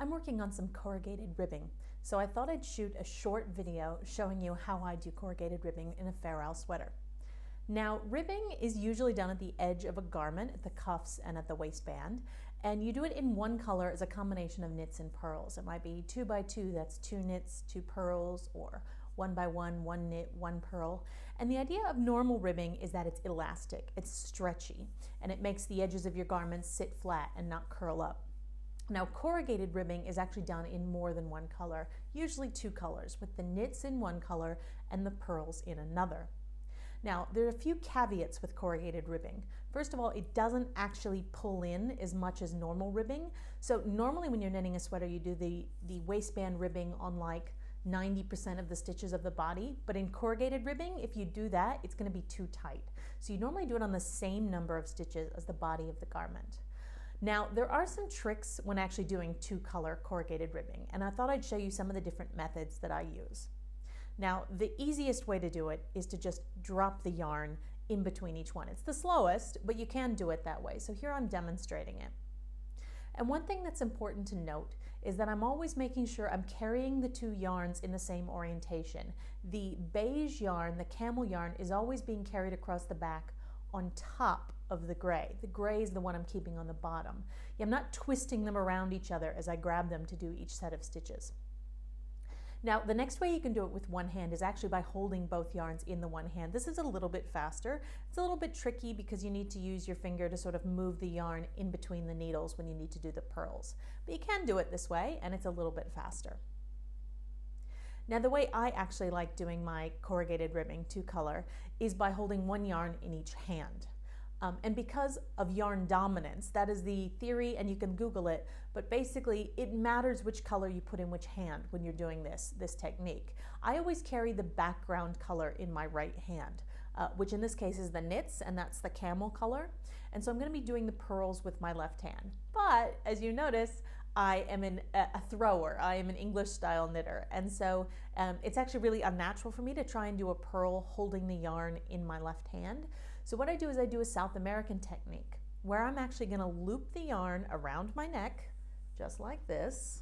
I'm working on some corrugated ribbing, so I thought I'd shoot a short video showing you how I do corrugated ribbing in a Purl sweater. Now, ribbing is usually done at the edge of a garment, at the cuffs and at the waistband, and you do it in one color as a combination of knits and purls. It might be 2 by 2, that's 2 knits, 2 purls, or 1 by 1, 1 knit, 1 purl. And the idea of normal ribbing is that it's elastic, it's stretchy, and it makes the edges of your garments sit flat and not curl up. Now, corrugated ribbing is actually done in more than one color, usually 2 colors, with the knits in one color and the purls in another. Now, there are a few caveats with corrugated ribbing. First of all, it doesn't actually pull in as much as normal ribbing. So normally when you're knitting a sweater, you do the waistband ribbing on like 90% of the stitches of the body, but in corrugated ribbing, if you do that, it's going to be too tight. So you normally do it on the same number of stitches as the body of the garment. Now, there are some tricks when actually doing 2-color corrugated ribbing, and I thought I'd show you some of the different methods that I use. Now, the easiest way to do it is to just drop the yarn in between each one. It's the slowest, but you can do it that way. So here I'm demonstrating it. And one thing that's important to note is that I'm always making sure I'm carrying the 2 yarns in the same orientation. The beige yarn, the camel yarn, is always being carried across the back on top of the gray. The gray is the one I'm keeping on the bottom. I'm not twisting them around each other as I grab them to do each set of stitches. Now, the next way you can do it with one hand is actually by holding both yarns in the one hand. This is a little bit faster. It's a little bit tricky because you need to use your finger to sort of move the yarn in between the needles when you need to do the purls. But you can do it this way, and it's a little bit faster. Now, the way I actually like doing my corrugated ribbing 2-color is by holding one yarn in each hand. And because of yarn dominance, that is the theory, and you can Google it, but basically it matters which color you put in which hand when you're doing this technique. I always carry the background color in my right hand, which in this case is the knits, and that's the camel color. And so I'm going to be doing the purls with my left hand. But as you notice, I am a thrower. I am an English style knitter. And so it's actually really unnatural for me to try and do a purl holding the yarn in my left hand. So what I do is I do a South American technique where I'm actually going to loop the yarn around my neck, just like this,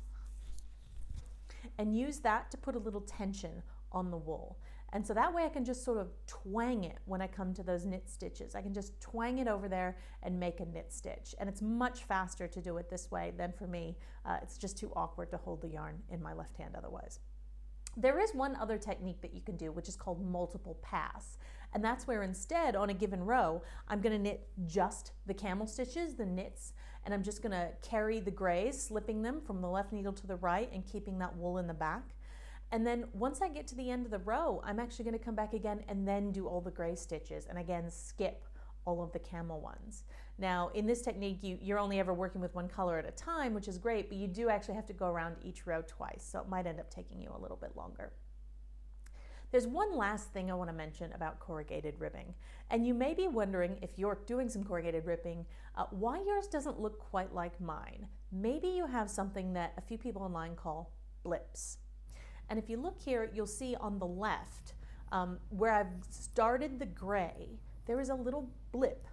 and use that to put a little tension on the wool. And so that way I can just sort of twang it when I come to those knit stitches. I can just twang it over there and make a knit stitch. And it's much faster to do it this way than for me. It's just too awkward to hold the yarn in my left hand otherwise. There is one other technique that you can do, which is called multiple pass. And that's where instead, on a given row, I'm going to knit just the camel stitches, the knits, and I'm just going to carry the grays, slipping them from the left needle to the right and keeping that wool in the back. And then once I get to the end of the row, I'm actually going to come back again and then do all the gray stitches, and again skip all of the camel ones. Now, in this technique, you're only ever working with one color at a time, which is great, but you do actually have to go around each row twice, so it might end up taking you a little bit longer. There's one last thing I want to mention about corrugated ribbing, and you may be wondering, if you're doing some corrugated ribbing, why yours doesn't look quite like mine. Maybe you have something that a few people online call blips. And if you look here, you'll see on the left, where I've started the gray, there is a little blip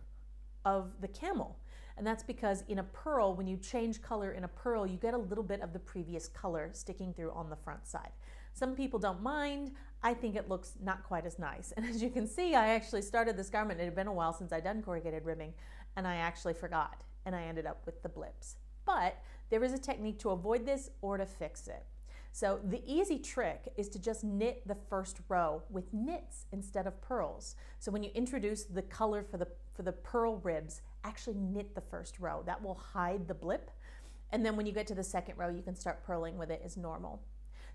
of the camel. And that's because in a purl, when you change color in a purl, you get a little bit of the previous color sticking through on the front side. Some people don't mind. I think it looks not quite as nice. And as you can see, I actually started this garment. It had been a while since I'd done corrugated ribbing, and I actually forgot, and I ended up with the blips. But there is a technique to avoid this or to fix it. So the easy trick is to just knit the first row with knits instead of purls. So when you introduce the color for the purl ribs, actually knit the first row. That will hide the blip. And then when you get to the second row, you can start purling with it as normal.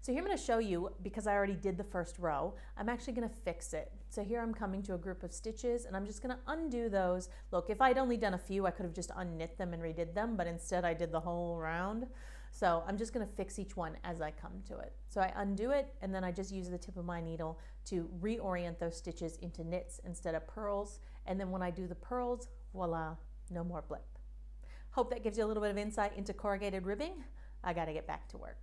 So here I'm going to show you, because I already did the first row, I'm actually going to fix it. So here I'm coming to a group of stitches, and I'm just going to undo those. Look, if I'd only done a few, I could have just unknit them and redid them, but instead I did the whole round. So I'm just going to fix each one as I come to it. So I undo it, and then I just use the tip of my needle to reorient those stitches into knits instead of purls. And then when I do the purls, voila, no more blip. Hope that gives you a little bit of insight into corrugated ribbing. I got to get back to work.